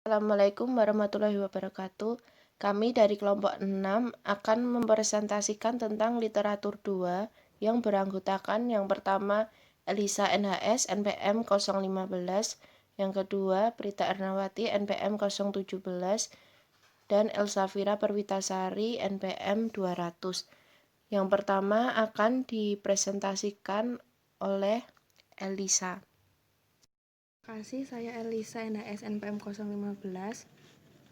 Assalamualaikum warahmatullahi wabarakatuh. Kami dari kelompok 6 akan mempresentasikan tentang literatur 2 yang beranggotakan yang pertama Elisa NHS NPM 015, yang kedua Prita Ernawati NPM 017, dan Elsafira Perwitasari NPM 200. Yang pertama akan dipresentasikan oleh Elisa. Terima kasih, saya Elisa NHS NPM 015.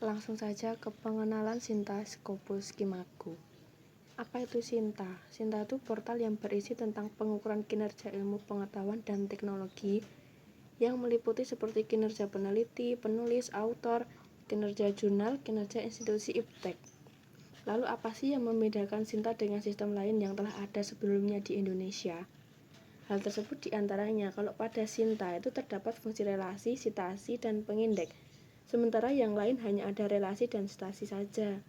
Langsung saja ke pengenalan Sinta Scopus Kimago. Apa itu Sinta? Sinta itu portal yang berisi tentang pengukuran kinerja ilmu pengetahuan dan teknologi yang meliputi seperti kinerja peneliti, penulis, autor, kinerja jurnal, kinerja institusi iptek. Lalu apa sih yang membedakan Sinta dengan sistem lain yang telah ada sebelumnya di Indonesia? Hal tersebut diantaranya kalau pada Sinta itu terdapat fungsi relasi, sitasi, dan pengindeks, sementara yang lain hanya ada relasi dan sitasi saja.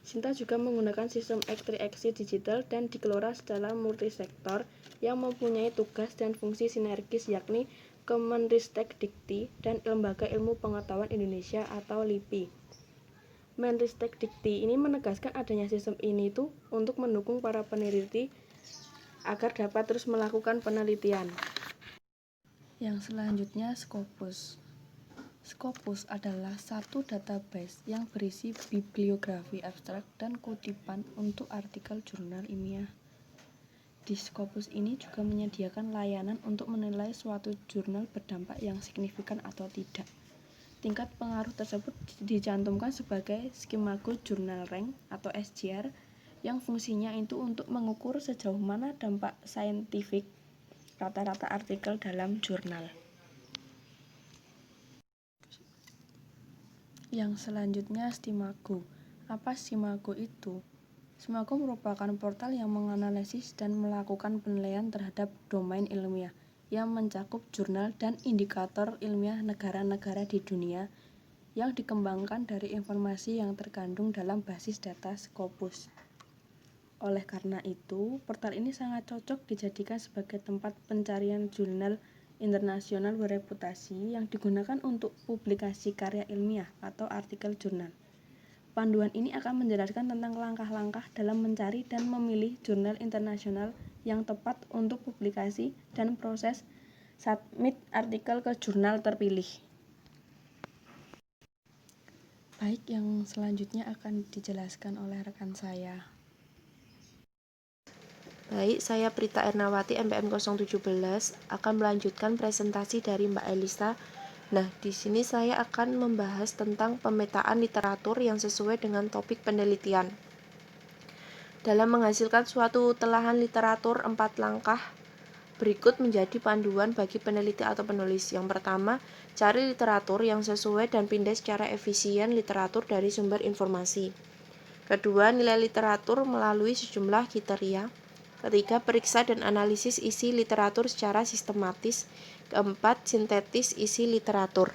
Sinta juga menggunakan sistem ekstriksi digital dan dikelola secara multisektor yang mempunyai tugas dan fungsi sinergis yakni Kemenristek Dikti dan Lembaga Ilmu Pengetahuan Indonesia atau LIPI. Menristek Dikti ini menegaskan adanya sistem ini untuk mendukung para peneliti agar dapat terus melakukan penelitian. Yang selanjutnya Scopus. Scopus adalah satu database yang berisi bibliografi abstrak dan kutipan untuk artikel jurnal ilmiah. Di Scopus ini juga menyediakan layanan untuk menilai suatu jurnal berdampak yang signifikan atau tidak. Tingkat pengaruh tersebut dicantumkan sebagai Skimago Journal Rank atau SJR yang fungsinya itu untuk mengukur sejauh mana dampak saintifik rata-rata artikel dalam jurnal. Yang selanjutnya Stimago. Apa Stimago itu? Stimago merupakan portal yang menganalisis dan melakukan penilaian terhadap domain ilmiah yang mencakup jurnal dan indikator ilmiah negara-negara di dunia yang dikembangkan dari informasi yang terkandung dalam basis data Scopus. Oleh karena itu, portal ini sangat cocok dijadikan sebagai tempat pencarian jurnal internasional bereputasi yang digunakan untuk publikasi karya ilmiah atau artikel jurnal. Panduan ini akan menjelaskan tentang langkah-langkah dalam mencari dan memilih jurnal internasional yang tepat untuk publikasi dan proses submit artikel ke jurnal terpilih. Baik, yang selanjutnya akan dijelaskan oleh rekan saya. Baik, saya Prita Ernawati NPM 017 akan melanjutkan presentasi dari Mbak Elisa. Nah, di sini saya akan membahas tentang pemetaan literatur yang sesuai dengan topik penelitian. Dalam menghasilkan suatu telahan literatur, 4 langkah berikut menjadi panduan bagi peneliti atau penulis. Yang pertama, cari literatur yang sesuai dan pindai secara efisien literatur dari sumber informasi. Kedua, nilai literatur melalui sejumlah kriteria. Ketiga, periksa dan analisis isi literatur secara sistematis. Keempat, sintetis isi literatur.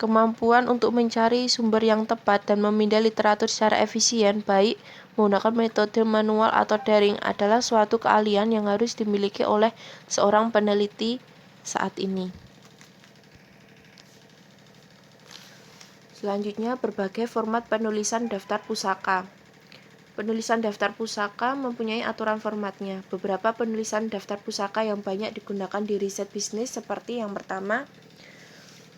Kemampuan untuk mencari sumber yang tepat dan memindai literatur secara efisien, baik menggunakan metode manual atau daring, adalah suatu keahlian yang harus dimiliki oleh seorang peneliti saat ini. Selanjutnya, berbagai format penulisan daftar pusaka. Penulisan daftar pusaka mempunyai aturan formatnya. Beberapa penulisan daftar pusaka yang banyak digunakan di riset bisnis seperti yang pertama,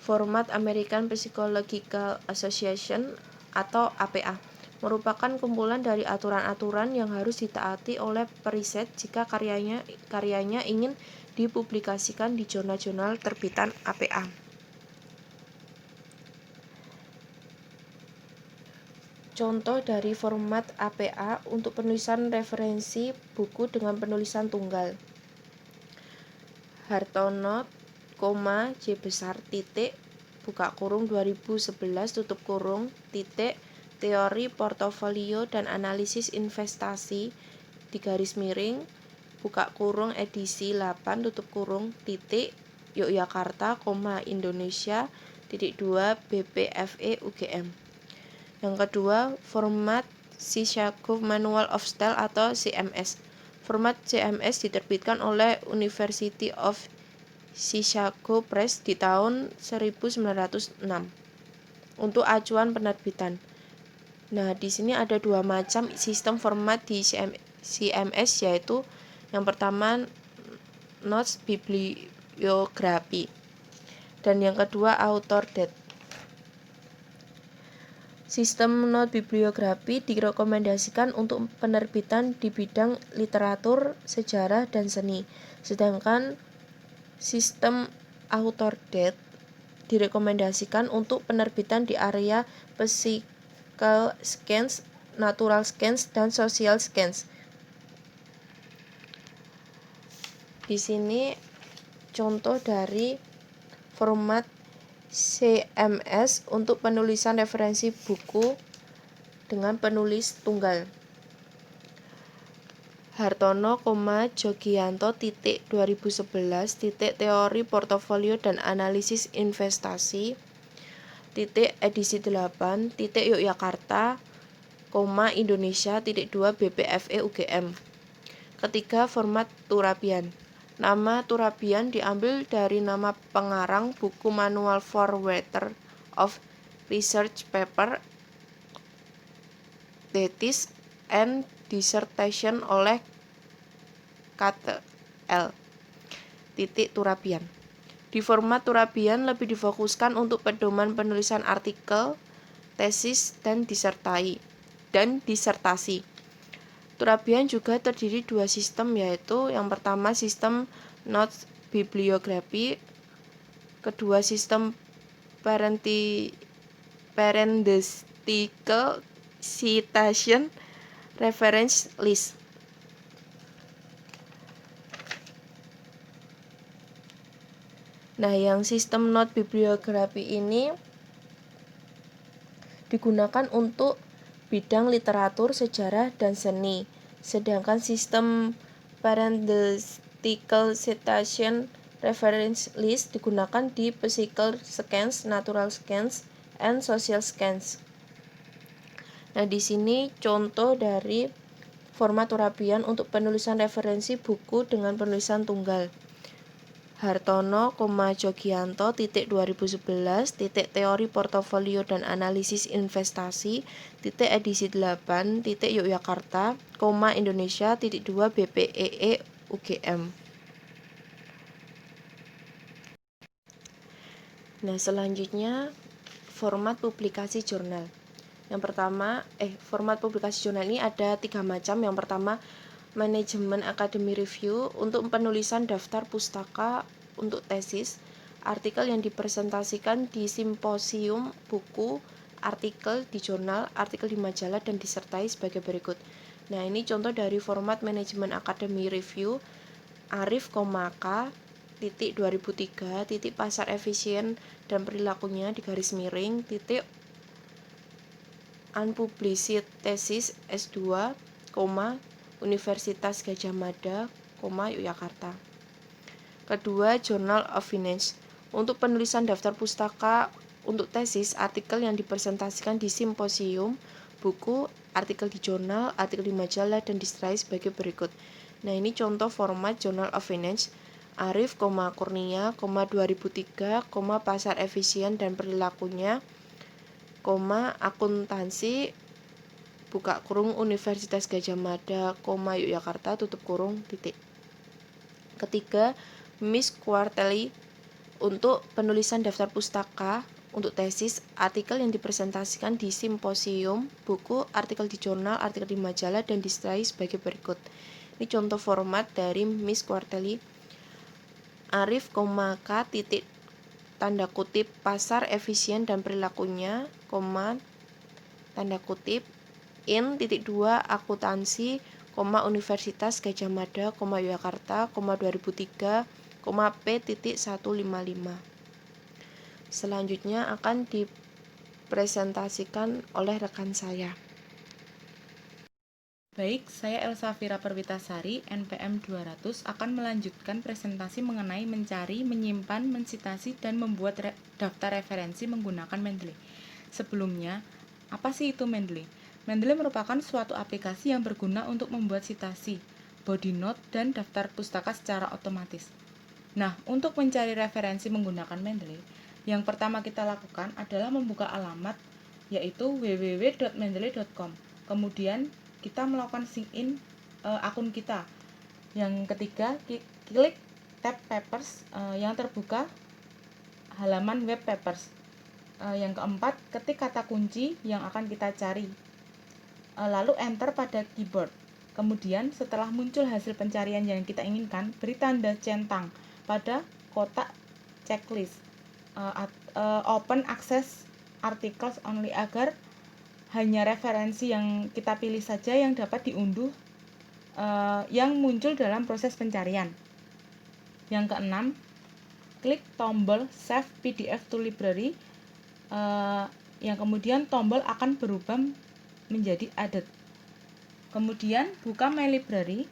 format American Psychological Association atau APA, merupakan kumpulan dari aturan-aturan yang harus ditaati oleh periset jika karyanya ingin dipublikasikan di jurnal-jurnal terbitan APA. Contoh dari format APA untuk penulisan referensi buku dengan penulisan tunggal. Hartono, J besar titik, buka kurung 2011 tutup kurung titik, teori portofolio dan analisis investasi di garis miring, buka kurung edisi 8 tutup kurung titik, Yogyakarta, Indonesia, titik 2 BPFE UGM. Yang kedua, format Chicago Manual of Style atau CMS. Format CMS diterbitkan oleh University of Chicago Press di tahun 1906 untuk acuan penerbitan. Nah, di sini ada dua macam sistem format di CMS, yaitu yang pertama Notes Bibliography dan yang kedua Author Date. Sistem Note Bibliografi direkomendasikan untuk penerbitan di bidang literatur, sejarah, dan seni. Sedangkan sistem Author Date direkomendasikan untuk penerbitan di area Physical Science, Natural Science, dan Social Science. Di sini contoh dari format CMS untuk penulisan referensi buku dengan penulis tunggal. Hartono, Jogianto, 2011, teori portofolio dan analisis investasi, edisi 8, Yogyakarta, Indonesia, 2, BPFE UGM. Ketiga, format Turabian. Nama Turabian diambil dari nama pengarang buku Manual for Writer of Research Paper, Thesis and Dissertation oleh Kate L. Turabian. Di format Turabian lebih difokuskan untuk pedoman penulisan artikel, tesis, dan disertasi. Turabian juga terdiri dua sistem, yaitu yang pertama sistem Notes Bibliography, kedua sistem Parenthetical Citation Reference List. Nah, yang sistem Note Bibliography ini digunakan untuk bidang literatur, sejarah, dan seni. Sedangkan sistem Parenthetical Citation Reference List digunakan di Physical Science, Natural Science, and Social Science. Nah, di sini contoh dari format Turabian untuk penulisan referensi buku dengan penulisan tunggal. Hartono, Jogianto, 2011, teori portofolio dan analisis investasi, edisi 8, Yogyakarta, Indonesia, 2, BPEE UGM. Nah, selanjutnya format publikasi jurnal. Yang pertama, format publikasi jurnal ini ada 3 macam. Yang pertama, manajemen academy review untuk penulisan daftar pustaka untuk tesis, artikel yang dipresentasikan di simposium, buku, artikel di jurnal, artikel di majalah, dan disertai sebagai berikut. Nah, ini contoh dari format manajemen academy review. Arif, K, 2003, pasar efisien dan perilakunya di garis miring, unpublished thesis S2, Universitas Gadjah Mada, Yogyakarta. Kedua, Journal of Finance untuk penulisan daftar pustaka untuk tesis, artikel yang dipresentasikan di simposium, buku, artikel di jurnal, artikel di majalah, dan disertai sebagai berikut. Nah, ini contoh format Journal of Finance. Arif, Kurnia, 2003, pasar efisien dan perilakunya, akuntansi, buka kurung Universitas Gadjah Mada, Yogyakarta, tutup kurung, titik. Ketiga, Miss Quarterly untuk penulisan daftar pustaka untuk tesis, artikel yang dipresentasikan di simposium, buku, artikel di jurnal, artikel di majalah, dan disertai sebagai berikut. Ini contoh format dari Miss Quarterly. Arif, K, tanda kutip, pasar efisien dan perilakunya, tanda kutip, in, 2, akuntansi, Universitas Gadjah Mada, Yogyakarta, 2003, P.155. Selanjutnya akan dipresentasikan oleh rekan saya. Baik, saya Elsa Fira Perwitasari, NPM 200, akan melanjutkan presentasi mengenai mencari, menyimpan, mensitasi, dan membuat daftar referensi menggunakan Mendeley. Sebelumnya, apa sih itu Mendeley? Mendeley merupakan suatu aplikasi yang berguna untuk membuat sitasi. body note, dan daftar pustaka secara otomatis. Nah, untuk mencari referensi menggunakan Mendeley, yang pertama kita lakukan adalah membuka alamat yaitu www.mendeley.com. Kemudian kita melakukan sign in akun kita. Yang ketiga, klik tab Papers yang terbuka halaman web Papers. Yang keempat, ketik kata kunci yang akan kita cari. Lalu enter pada keyboard. Kemudian setelah muncul hasil pencarian yang kita inginkan, beri tanda centang pada kotak checklist open access articles only agar hanya referensi yang kita pilih saja yang dapat diunduh yang muncul dalam proses pencarian. Yang keenam, klik tombol Save PDF to Library yang kemudian tombol akan berubah menjadi Added. Kemudian buka My Library,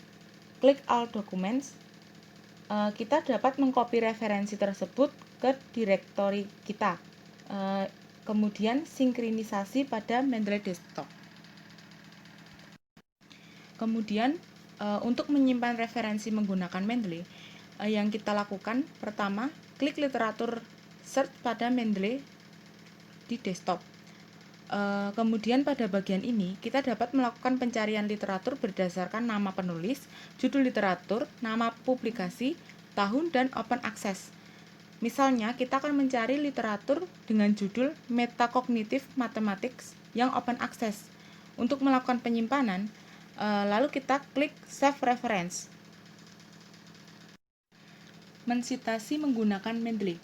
klik All Documents. Kita dapat mengcopy referensi tersebut ke direktori kita. Kemudian sinkronisasi pada Mendeley Desktop. Kemudian untuk menyimpan referensi menggunakan Mendeley, yang kita lakukan pertama, klik literatur search pada Mendeley di desktop. Kemudian pada bagian ini kita dapat melakukan pencarian literatur berdasarkan nama penulis, judul literatur, nama publikasi, tahun, dan open access. Misalnya kita akan mencari literatur dengan judul Metacognitive Mathematics yang open access. Untuk melakukan penyimpanan, lalu kita klik Save Reference. Mensitasi menggunakan Mendeley.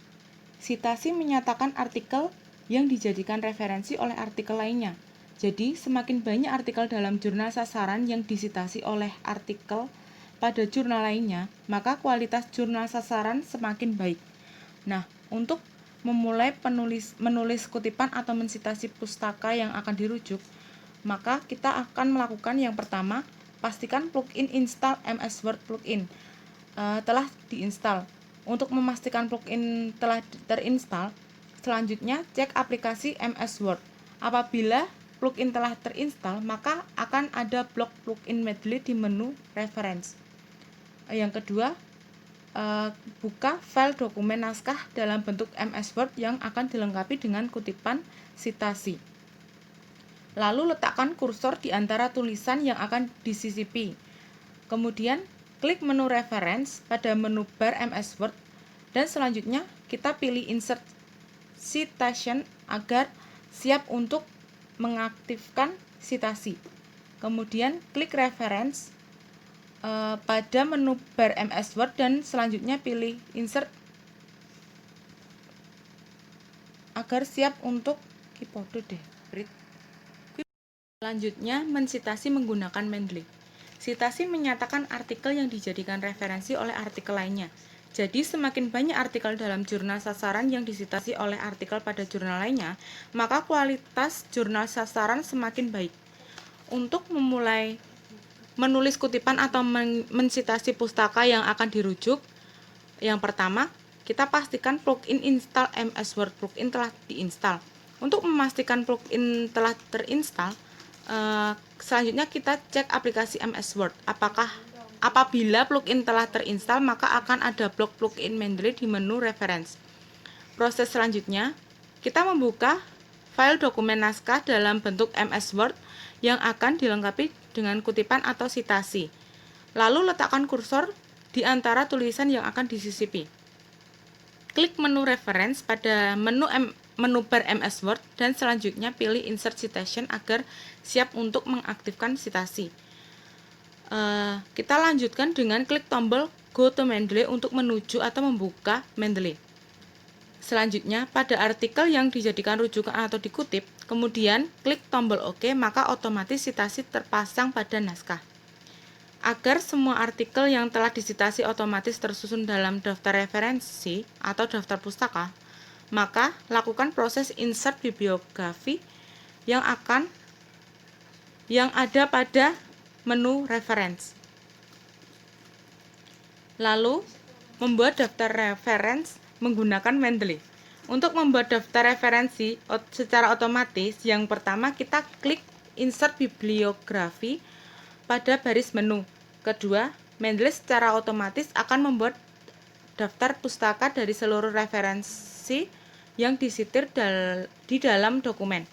Sitasi menyatakan artikel yang dijadikan referensi oleh artikel lainnya. Jadi, semakin banyak artikel dalam jurnal sasaran yang disitasi oleh artikel pada jurnal lainnya, maka kualitas jurnal sasaran semakin baik. Nah, untuk memulai menulis kutipan atau mensitasi pustaka yang akan dirujuk, maka kita akan melakukan yang pertama, pastikan plugin install MS Word plugin telah diinstal. Untuk memastikan plugin telah terinstall, selanjutnya, cek aplikasi MS Word. Apabila plugin telah terinstall, maka akan ada blok plugin Mendeley di menu Reference. Yang kedua, buka file dokumen naskah dalam bentuk MS Word yang akan dilengkapi dengan kutipan sitasi. Lalu letakkan kursor di antara tulisan yang akan disisipi. Kemudian, klik menu Reference pada menu bar MS Word dan selanjutnya kita pilih Insert Citation agar siap untuk mengaktifkan sitasi. Kemudian klik Reference pada menu bar MS Word dan selanjutnya pilih Insert agar siap untuk keyboard deh. Selanjutnya, mensitasi menggunakan Mendeley. Sitasi menyatakan artikel yang dijadikan referensi oleh artikel lainnya. Jadi, semakin banyak artikel dalam jurnal sasaran yang disitasi oleh artikel pada jurnal lainnya, maka kualitas jurnal sasaran semakin baik. Untuk memulai menulis kutipan atau mensitasi pustaka yang akan dirujuk, yang pertama, kita pastikan plugin install MS Word plugin telah diinstal. Untuk memastikan plugin telah terinstall, selanjutnya kita cek aplikasi MS Word. Apabila plugin telah terinstall, maka akan ada blok plugin Mendeley di menu Reference. Proses selanjutnya, kita membuka file dokumen naskah dalam bentuk MS Word yang akan dilengkapi dengan kutipan atau sitasi. Lalu letakkan kursor di antara tulisan yang akan disisipi. Klik menu Reference pada menu bar MS Word dan selanjutnya pilih Insert Citation agar siap untuk mengaktifkan sitasi. Kita lanjutkan dengan klik tombol Go to Mendeley untuk menuju atau membuka Mendeley. Selanjutnya, pada artikel yang dijadikan rujukan atau dikutip, kemudian klik tombol OK, maka otomatis sitasi terpasang pada naskah. Agar semua artikel yang telah disitasi otomatis tersusun dalam daftar referensi atau daftar pustaka, maka lakukan proses insert bibliografi yang ada pada menu reference. Lalu, membuat daftar reference menggunakan Mendeley. Untuk membuat daftar referensi secara otomatis, yang pertama kita klik Insert Bibliografi pada baris menu. Kedua, Mendeley secara otomatis akan membuat daftar pustaka dari seluruh referensi yang disitir di dalam dokumen.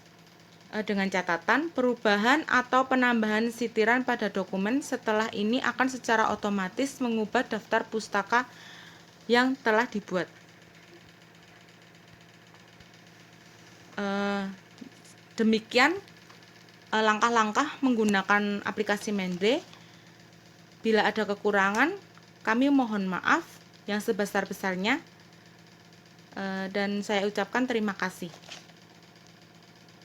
Dengan catatan, perubahan atau penambahan sitiran pada dokumen setelah ini akan secara otomatis mengubah daftar pustaka yang telah dibuat. Demikian langkah-langkah menggunakan aplikasi Mendeley. Bila ada kekurangan, kami mohon maaf yang sebesar-besarnya, dan saya ucapkan terima kasih.